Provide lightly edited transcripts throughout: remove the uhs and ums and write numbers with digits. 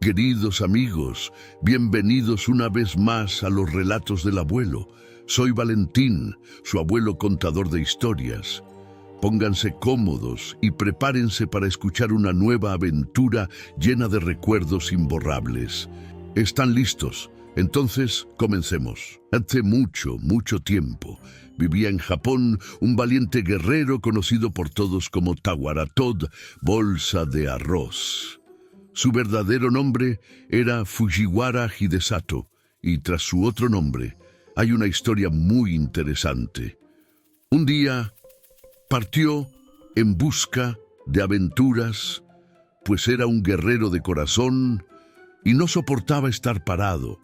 Queridos amigos, bienvenidos una vez más a los relatos del abuelo. Soy Valentín, su abuelo contador de historias. Pónganse cómodos y prepárense para escuchar una nueva aventura llena de recuerdos imborrables. ¿Están listos? Entonces, comencemos. Hace mucho tiempo, vivía en Japón un valiente guerrero conocido por todos como Tawaratod, bolsa de arroz. Su verdadero nombre era Fujiwara Hidesato, y tras su otro nombre hay una historia muy interesante. Un día partió en busca de aventuras, pues era un guerrero de corazón y no soportaba estar parado.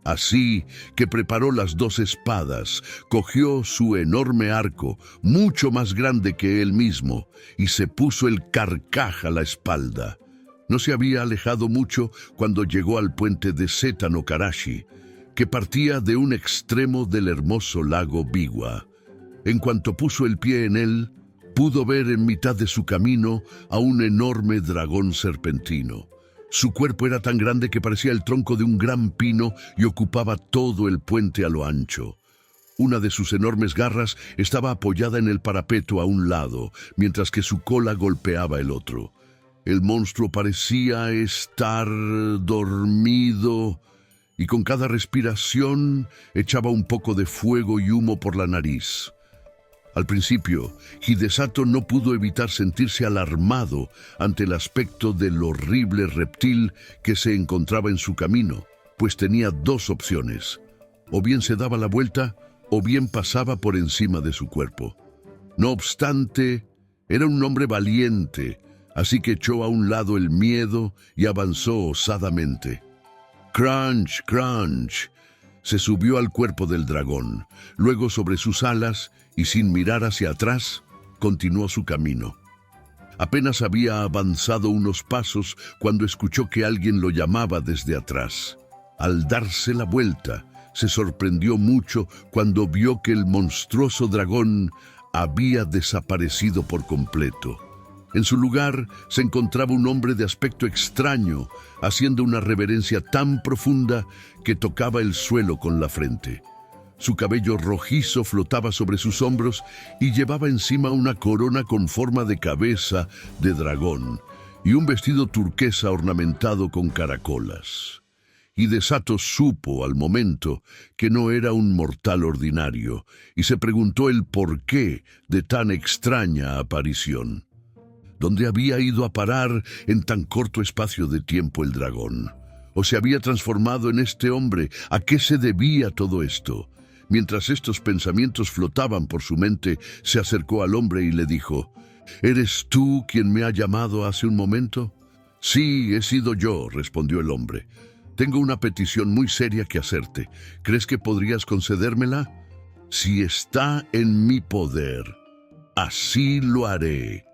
Así que preparó las 2 espadas, cogió su enorme arco, mucho más grande que él mismo, y se puso el carcaj a la espalda. No se había alejado mucho cuando llegó al puente de Seta no Karashi, que partía de un extremo del hermoso lago Biwa. En cuanto puso el pie en él, pudo ver en mitad de su camino a un enorme dragón serpentino. Su cuerpo era tan grande que parecía el tronco de un gran pino y ocupaba todo el puente a lo ancho. Una de sus enormes garras estaba apoyada en el parapeto a un lado, mientras que su cola golpeaba el otro. El monstruo parecía estar dormido y con cada respiración echaba un poco de fuego y humo por la nariz. Al principio, Hidesato no pudo evitar sentirse alarmado ante el aspecto del horrible reptil que se encontraba en su camino, pues tenía 2 opciones: o bien se daba la vuelta, o bien pasaba por encima de su cuerpo. No obstante, era un hombre valiente, así que echó a un lado el miedo y avanzó osadamente. Crunch, crunch. Se subió al cuerpo del dragón, luego sobre sus alas y sin mirar hacia atrás, continuó su camino. Apenas había avanzado unos pasos cuando escuchó que alguien lo llamaba desde atrás. Al darse la vuelta, se sorprendió mucho cuando vio que el monstruoso dragón había desaparecido por completo. En su lugar se encontraba un hombre de aspecto extraño, haciendo una reverencia tan profunda que tocaba el suelo con la frente. Su cabello rojizo flotaba sobre sus hombros y llevaba encima una corona con forma de cabeza de dragón y un vestido turquesa ornamentado con caracolas. Hidesato supo al momento que no era un mortal ordinario y se preguntó el porqué de tan extraña aparición. ¿Dónde había ido a parar en tan corto espacio de tiempo el dragón? ¿O se había transformado en este hombre? ¿A qué se debía todo esto? Mientras estos pensamientos flotaban por su mente, se acercó al hombre y le dijo: ¿Eres tú quien me ha llamado hace un momento? Sí, he sido yo, respondió el hombre. Tengo una petición muy seria que hacerte. ¿Crees que podrías concedérmela? Si está en mi poder, así lo haré,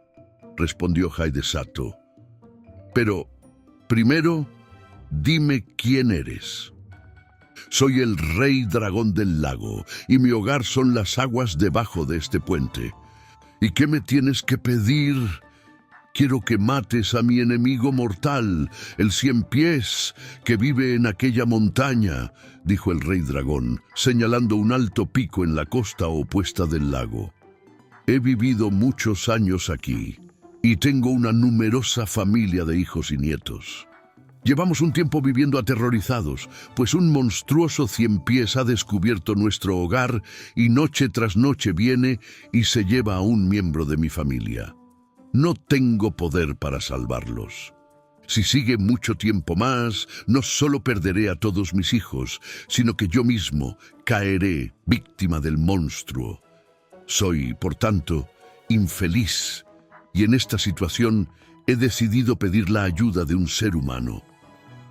respondió Hidesato. Pero, primero, dime quién eres. Soy el rey dragón del lago, y mi hogar son las aguas debajo de este puente. ¿Y qué me tienes que pedir? Quiero que mates a mi enemigo mortal, el 100 pies, que vive en aquella montaña, dijo el rey dragón, señalando un alto pico en la costa opuesta del lago. He vivido muchos años aquí, y tengo una numerosa familia de hijos y nietos. Llevamos un tiempo viviendo aterrorizados, pues un monstruoso 100 pies ha descubierto nuestro hogar y noche tras noche viene y se lleva a un miembro de mi familia. No tengo poder para salvarlos. Si sigue mucho tiempo más, no solo perderé a todos mis hijos, sino que yo mismo caeré víctima del monstruo. Soy, por tanto, infeliz, y en esta situación he decidido pedir la ayuda de un ser humano.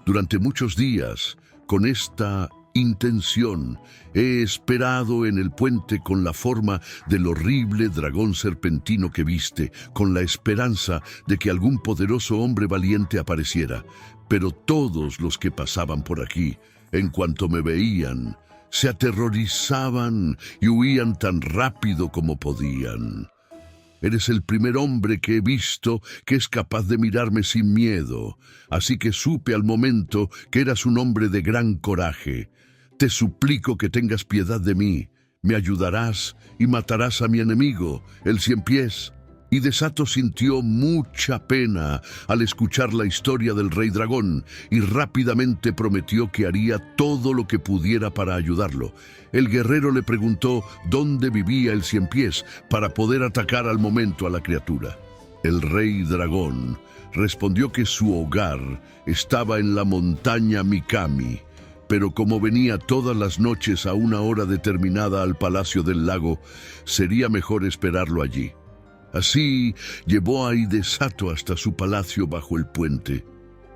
Durante muchos días, con esta intención, he esperado en el puente con la forma del horrible dragón serpentino que viste, con la esperanza de que algún poderoso hombre valiente apareciera. Pero todos los que pasaban por aquí, en cuanto me veían, se aterrorizaban y huían tan rápido como podían. Eres el primer hombre que he visto que es capaz de mirarme sin miedo, así que supe al momento que eras un hombre de gran coraje. Te suplico que tengas piedad de mí, me ayudarás y matarás a mi enemigo, el Ciempiés». Y Desato sintió mucha pena al escuchar la historia del Rey Dragón y rápidamente prometió que haría todo lo que pudiera para ayudarlo. El guerrero le preguntó dónde vivía el Ciempiés para poder atacar al momento a la criatura. El Rey Dragón respondió que su hogar estaba en la montaña Mikami, pero como venía todas las noches a una hora determinada al Palacio del Lago, sería mejor esperarlo allí. Así llevó a Hidesato hasta su palacio bajo el puente.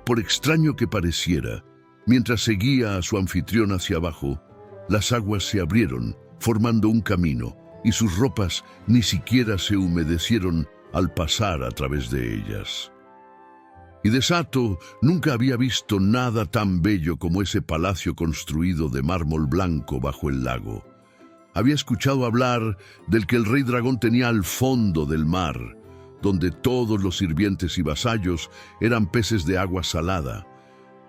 Por extraño que pareciera, mientras seguía a su anfitrión hacia abajo, las aguas se abrieron, formando un camino, y sus ropas ni siquiera se humedecieron al pasar a través de ellas. Hidesato nunca había visto nada tan bello como ese palacio construido de mármol blanco bajo el lago. Había escuchado hablar del que el Rey Dragón tenía al fondo del mar, donde todos los sirvientes y vasallos eran peces de agua salada.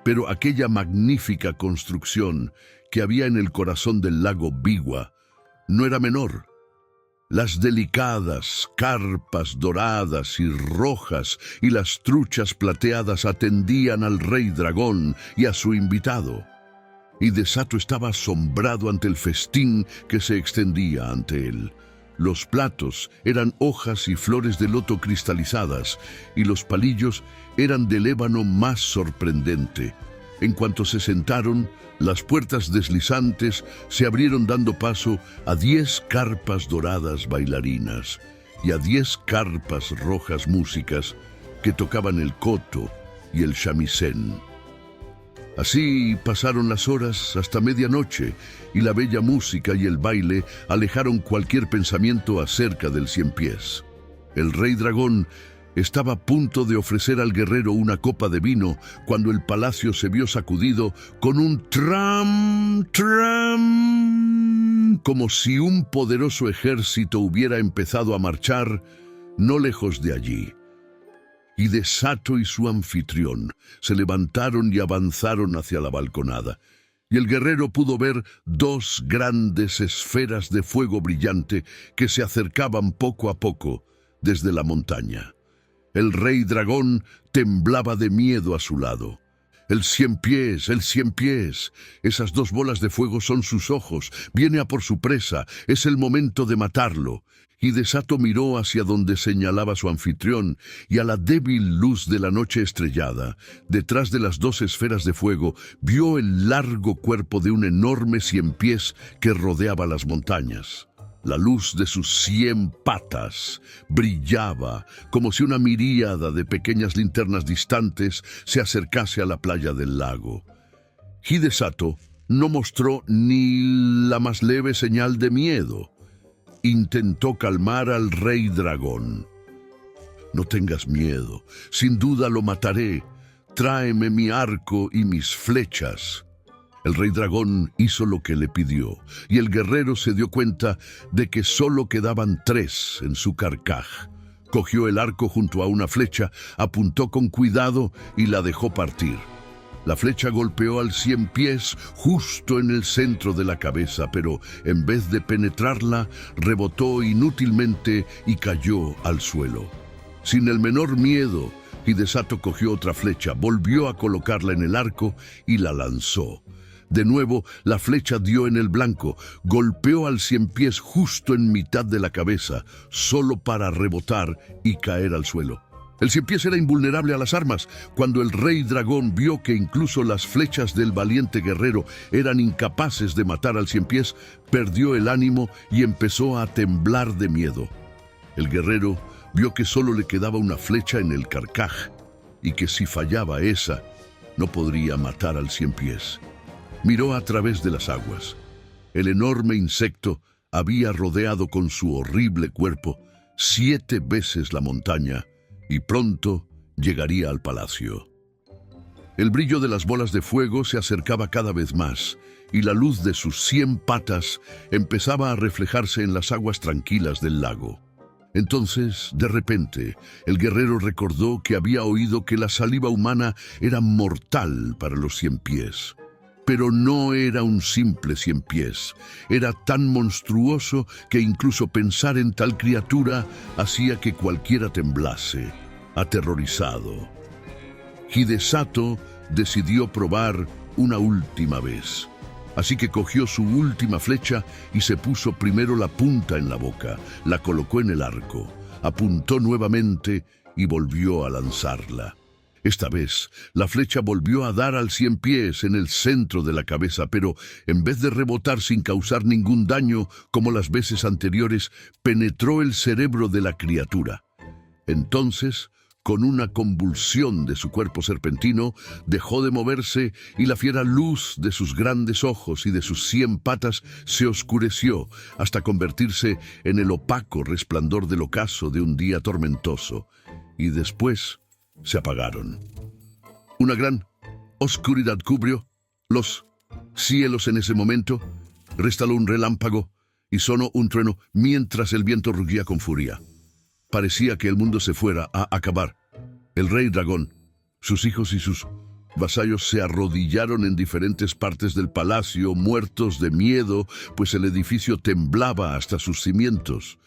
Pero aquella magnífica construcción que había en el corazón del lago Biwa no era menor. Las delicadas carpas doradas y rojas y las truchas plateadas atendían al Rey Dragón y a su invitado. Hidesato estaba asombrado ante el festín que se extendía ante él. Los platos eran hojas y flores de loto cristalizadas, y los palillos eran del ébano más sorprendente. En cuanto se sentaron, las puertas deslizantes se abrieron dando paso a 10 carpas doradas bailarinas y a 10 carpas rojas músicas que tocaban el koto y el shamisen. Así pasaron las horas hasta medianoche, y la bella música y el baile alejaron cualquier pensamiento acerca del Ciempiés. El Rey Dragón estaba a punto de ofrecer al guerrero una copa de vino cuando el palacio se vio sacudido con un tram, tram, como si un poderoso ejército hubiera empezado a marchar no lejos de allí. Hidesato y su anfitrión se levantaron y avanzaron hacia la balconada, y el guerrero pudo ver 2 grandes esferas de fuego brillante que se acercaban poco a poco desde la montaña. El Rey Dragón temblaba de miedo a su lado. El Ciempiés, esas 2 bolas de fuego son sus ojos, viene a por su presa, es el momento de matarlo. Hidesato miró hacia donde señalaba su anfitrión, y a la débil luz de la noche estrellada, detrás de las 2 esferas de fuego, vio el largo cuerpo de un enorme Ciempiés que rodeaba las montañas. La luz de sus 100 patas brillaba como si una miríada de pequeñas linternas distantes se acercase a la playa del lago. Hidesato no mostró ni la más leve señal de miedo. Intentó calmar al Rey Dragón. «No tengas miedo, sin duda lo mataré. Tráeme mi arco y mis flechas». El Rey Dragón hizo lo que le pidió, y el guerrero se dio cuenta de que solo quedaban 3 en su carcaj. Cogió el arco junto a una flecha, apuntó con cuidado y la dejó partir. La flecha golpeó al Ciempiés justo en el centro de la cabeza, pero en vez de penetrarla, rebotó inútilmente y cayó al suelo. Sin el menor miedo, Hidesato cogió otra flecha, volvió a colocarla en el arco y la lanzó. De nuevo, la flecha dio en el blanco, golpeó al Ciempiés justo en mitad de la cabeza, solo para rebotar y caer al suelo. El Ciempiés era invulnerable a las armas. Cuando el Rey Dragón vio que incluso las flechas del valiente guerrero eran incapaces de matar al Ciempiés, perdió el ánimo y empezó a temblar de miedo. El guerrero vio que solo le quedaba una flecha en el carcaj, y que si fallaba esa, no podría matar al Ciempiés. Miró a través de las aguas. El enorme insecto había rodeado con su horrible cuerpo 7 veces la montaña, y pronto llegaría al palacio. El brillo de las bolas de fuego se acercaba cada vez más, y la luz de sus 100 patas empezaba a reflejarse en las aguas tranquilas del lago. Entonces, de repente, el guerrero recordó que había oído que la saliva humana era mortal para los 100 pies. Pero no era un simple 100 pies. Era tan monstruoso que incluso pensar en tal criatura hacía que cualquiera temblase, aterrorizado. Hidesato decidió probar una última vez. Así que cogió su última flecha y se puso primero la punta en la boca, la colocó en el arco, apuntó nuevamente y volvió a lanzarla. Esta vez, la flecha volvió a dar al 100 pies en el centro de la cabeza, pero en vez de rebotar sin causar ningún daño, como las veces anteriores, penetró el cerebro de la criatura. Entonces, con una convulsión de su cuerpo serpentino, dejó de moverse y la fiera luz de sus grandes ojos y de sus 100 patas se oscureció hasta convertirse en el opaco resplandor del ocaso de un día tormentoso. Y después se apagaron. Una gran oscuridad cubrió los cielos en ese momento, restaló un relámpago y sonó un trueno mientras el viento rugía con furia. Parecía que el mundo se fuera a acabar. El rey dragón, sus hijos y sus vasallos se arrodillaron en diferentes partes del palacio, muertos de miedo, pues el edificio temblaba hasta sus cimientos.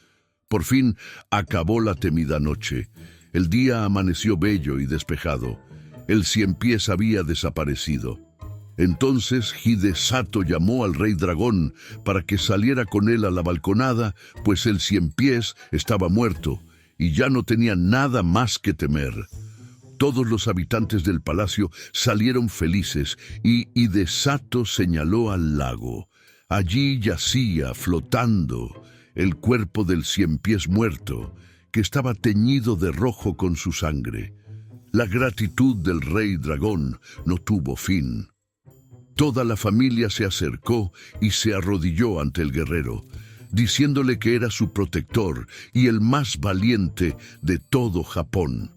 Por fin acabó la temida noche. El día amaneció bello y despejado. El 100 pies había desaparecido. Entonces Hidesato llamó al rey dragón para que saliera con él a la balconada, pues el 100 pies estaba muerto y ya no tenía nada más que temer. Todos los habitantes del palacio salieron felices y Hidesato señaló al lago. Allí yacía, flotando, el cuerpo del 100 pies muerto, que estaba teñido de rojo con su sangre. La gratitud del rey dragón no tuvo fin. Toda la familia se acercó y se arrodilló ante el guerrero, diciéndole que era su protector y el más valiente de todo Japón.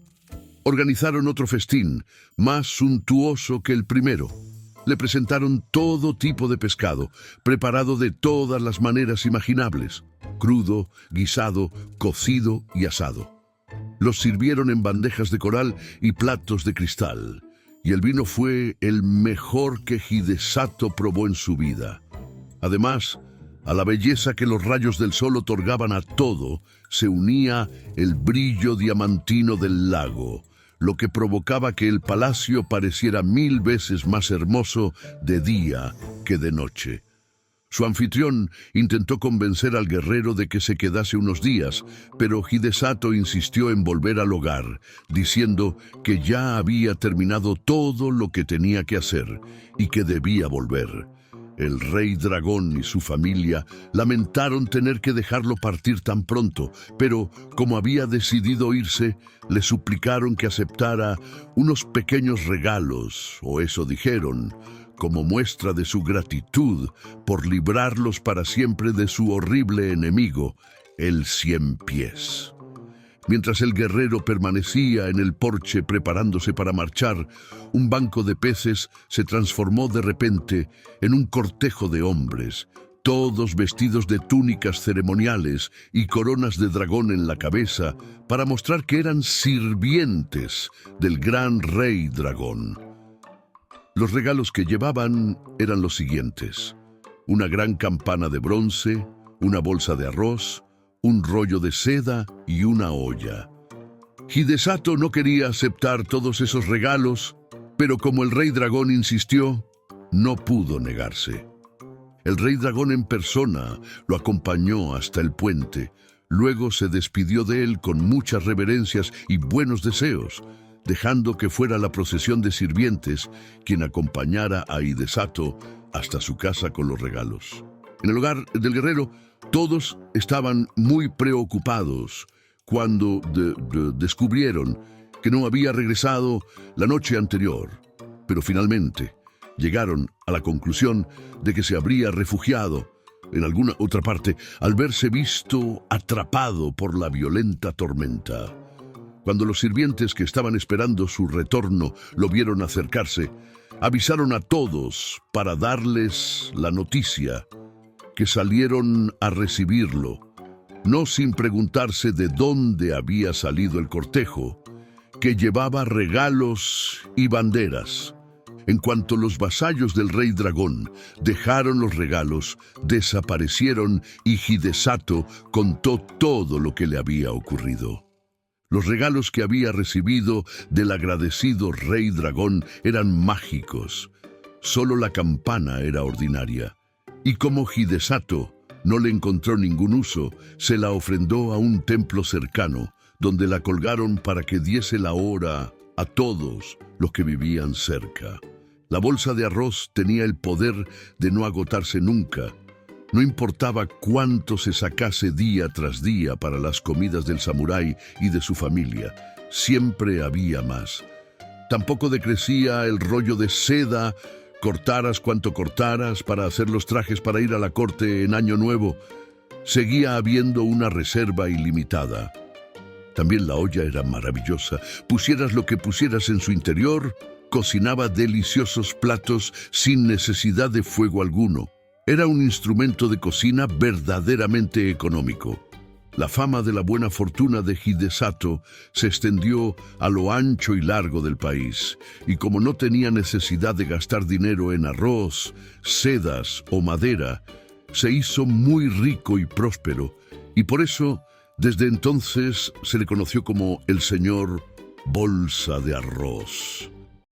Organizaron otro festín, más suntuoso que el primero. Le presentaron todo tipo de pescado, preparado de todas las maneras imaginables, crudo, guisado, cocido y asado. Los sirvieron en bandejas de coral y platos de cristal, y el vino fue el mejor que Hidesato probó en su vida. Además, a la belleza que los rayos del sol otorgaban a todo, se unía el brillo diamantino del lago, lo que provocaba que el palacio pareciera 1000 veces más hermoso de día que de noche. Su anfitrión intentó convencer al guerrero de que se quedase unos días, pero Hidesato insistió en volver al hogar, diciendo que ya había terminado todo lo que tenía que hacer y que debía volver. El rey dragón y su familia lamentaron tener que dejarlo partir tan pronto, pero como había decidido irse, le suplicaron que aceptara unos pequeños regalos, o eso dijeron, como muestra de su gratitud por librarlos para siempre de su horrible enemigo, el 100 pies. Mientras el guerrero permanecía en el porche preparándose para marchar, un banco de peces se transformó de repente en un cortejo de hombres, todos vestidos de túnicas ceremoniales y coronas de dragón en la cabeza, para mostrar que eran sirvientes del gran rey dragón. Los regalos que llevaban eran los siguientes: una gran campana de bronce, una bolsa de arroz, un rollo de seda y una olla. Hidesato no quería aceptar todos esos regalos, pero como el rey dragón insistió, no pudo negarse. El rey dragón en persona lo acompañó hasta el puente. Luego se despidió de él con muchas reverencias y buenos deseos, dejando que fuera la procesión de sirvientes quien acompañara a Hidesato hasta su casa con los regalos. En el hogar del guerrero, todos estaban muy preocupados cuando descubrieron que no había regresado la noche anterior, pero finalmente llegaron a la conclusión de que se habría refugiado en alguna otra parte al verse visto atrapado por la violenta tormenta. Cuando los sirvientes que estaban esperando su retorno lo vieron acercarse, avisaron a todos para darles la noticia, que salieron a recibirlo. no sin preguntarse de dónde había salido el cortejo, que llevaba regalos y banderas. En cuanto los vasallos del rey dragón dejaron los regalos, desaparecieron y Hidesato contó todo lo que le había ocurrido. Los regalos que había recibido del agradecido rey dragón eran mágicos. Solo la campana era ordinaria. Y como Hidesato no le encontró ningún uso, se la ofrendó a un templo cercano, donde la colgaron para que diese la hora a todos los que vivían cerca. La bolsa de arroz tenía el poder de no agotarse nunca. No importaba cuánto se sacase día tras día para las comidas del samurái y de su familia, siempre había más. Tampoco decrecía el rollo de seda, cortaras cuanto cortaras para hacer los trajes para ir a la corte en Año Nuevo. Seguía habiendo una reserva ilimitada. También la olla era maravillosa. Pusieras lo que pusieras en su interior, cocinaba deliciosos platos sin necesidad de fuego alguno. Era un instrumento de cocina verdaderamente económico. La fama de la buena fortuna de Hidesato se extendió a lo ancho y largo del país, y como no tenía necesidad de gastar dinero en arroz, sedas o madera, se hizo muy rico y próspero, y por eso, desde entonces, se le conoció como el señor Bolsa de Arroz.